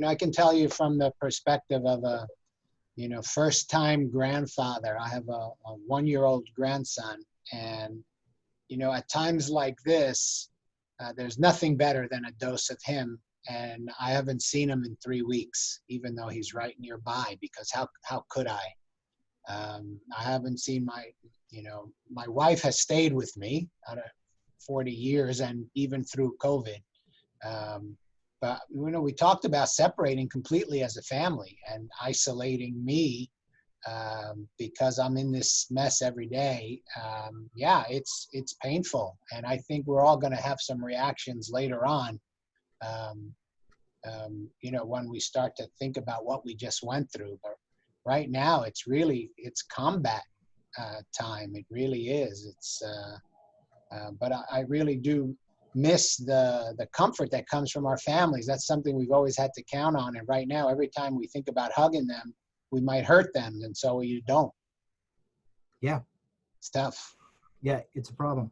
I can tell you from the perspective of a, first-time grandfather. I have a 1-year-old grandson, and, at times like this, there's nothing better than a dose of him. And I haven't seen him in 3 weeks, even though he's right nearby, because how could I? I haven't seen my wife has stayed with me out of 40 years and even through COVID. But, we talked about separating completely as a family and isolating me because I'm in this mess every day. Yeah, it's painful. And I think we're all going to have some reactions later on, when we start to think about what we just went through. But right now, it's combat time. It really is. But I really do miss the comfort that comes from our families. That's something we've always had to count on. And right now, every time we think about hugging them, we might hurt them. And so you don't. Yeah. It's tough. Yeah, it's a problem.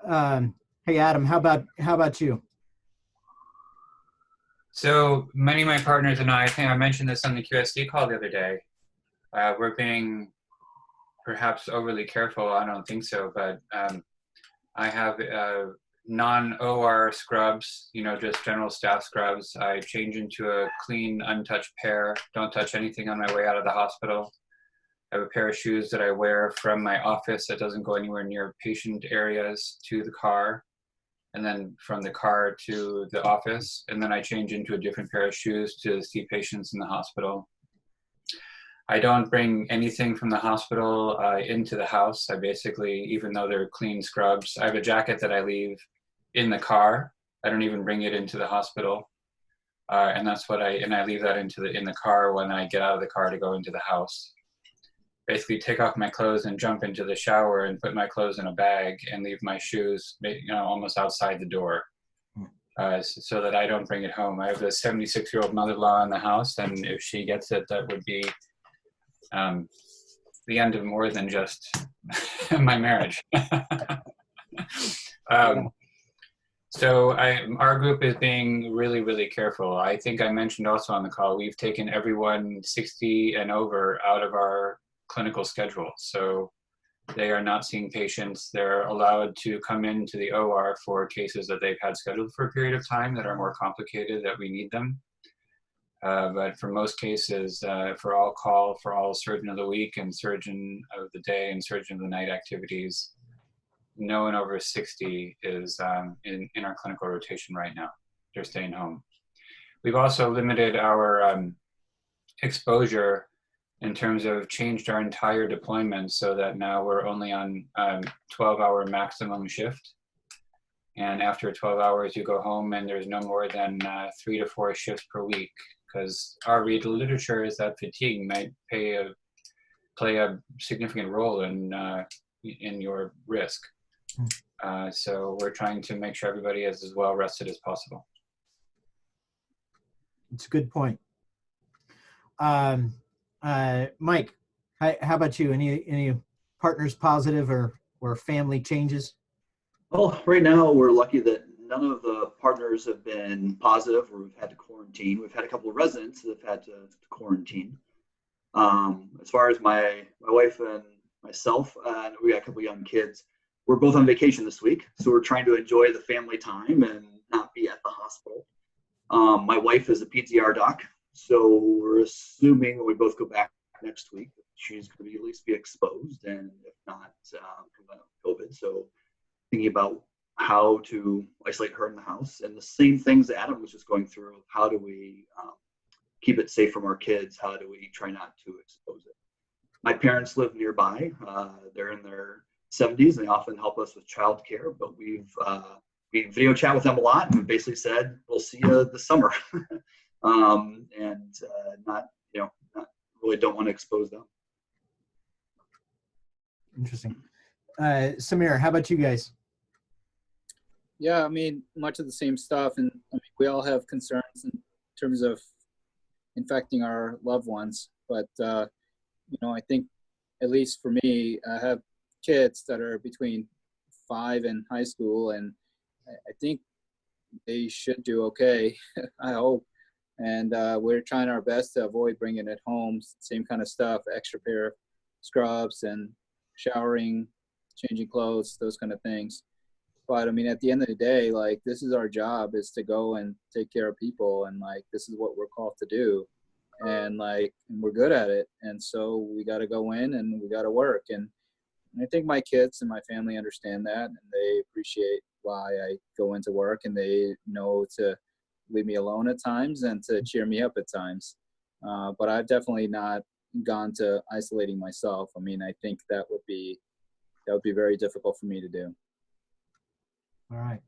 Hey, Adam, how about you? So many of my partners and I think I mentioned this on the QSD call the other day. We're being perhaps overly careful. I don't think so, but I have non-OR scrubs, just general staff scrubs. I change into a clean, untouched pair. Don't touch anything on my way out of the hospital. I have a pair of shoes that I wear from my office that doesn't go anywhere near patient areas to the car, and then from the car to the office. And then I change into a different pair of shoes to see patients in the hospital. I don't bring anything from the hospital into the house. I basically, even though they're clean scrubs, I have a jacket that I leave in the car. I don't even bring it into the hospital. And that's what I leave that in the car when I get out of the car to go into the house. Basically take off my clothes and jump into the shower and put my clothes in a bag and leave my shoes, almost outside the door. So that I don't bring it home. I have a 76-year-old mother-in-law in the house, and if she gets it, that would be the end of more than just my marriage. So our group is being really, really careful. I think I mentioned also on the call, we've taken everyone 60 and over out of our clinical schedule. So they are not seeing patients. They're allowed to come into the OR for cases that they've had scheduled for a period of time that are more complicated, that we need them. But for most cases, for all surgeon of the week and surgeon of the day and surgeon of the night activities, no one over 60 is in our clinical rotation right now. They're staying home. We've also limited our exposure in terms of changed our entire deployment so that now we're only on 12-hour maximum shift. And after 12 hours, you go home and there's no more than 3 to 4 shifts per week, because our literature is that fatigue might play a significant role in your risk. So we're trying to make sure everybody is as well rested as possible. It's a good point. Mike, how about you? Any partners positive or family changes? Well, right now we're lucky that none of the partners have been positive or we've had to quarantine. We've had a couple of residents that have had to quarantine. As far as my wife and myself, and we got a couple of young kids, we're both on vacation this week. So we're trying to enjoy the family time and not be at the hospital. My wife is a PTR doc. So we're assuming when we both go back next week, she's going to at least be exposed, and if not, COVID. So thinking about how to isolate her in the house, and the same things that Adam was just going through. How do we keep it safe from our kids? How do we try not to expose it? My parents live nearby. They're in their 70s. They often help us with childcare, but we video chat with them a lot, and basically said, we'll see you this summer. Not really don't want to expose them. Interesting. Samir, how about you guys? Yeah, I mean, much of the same stuff. And I mean, we all have concerns in terms of infecting our loved ones. But, I think, at least for me, I have kids that are between 5 and high school, and I think they should do okay. I hope. And we're trying our best to avoid bringing it home. Same kind of stuff, extra pair of scrubs and showering, changing clothes, those kind of things. But I mean, at the end of the day, like, this is our job, is to go and take care of people. And like, this is what we're called to do. And like, and we're good at it. And so we got to go in and we got to work. And I think my kids and my family understand that, and they appreciate why I go into work, and they know to leave me alone at times and to cheer me up at times. But I've definitely not gone to isolating myself. I mean, I think that would be very difficult for me to do. All right.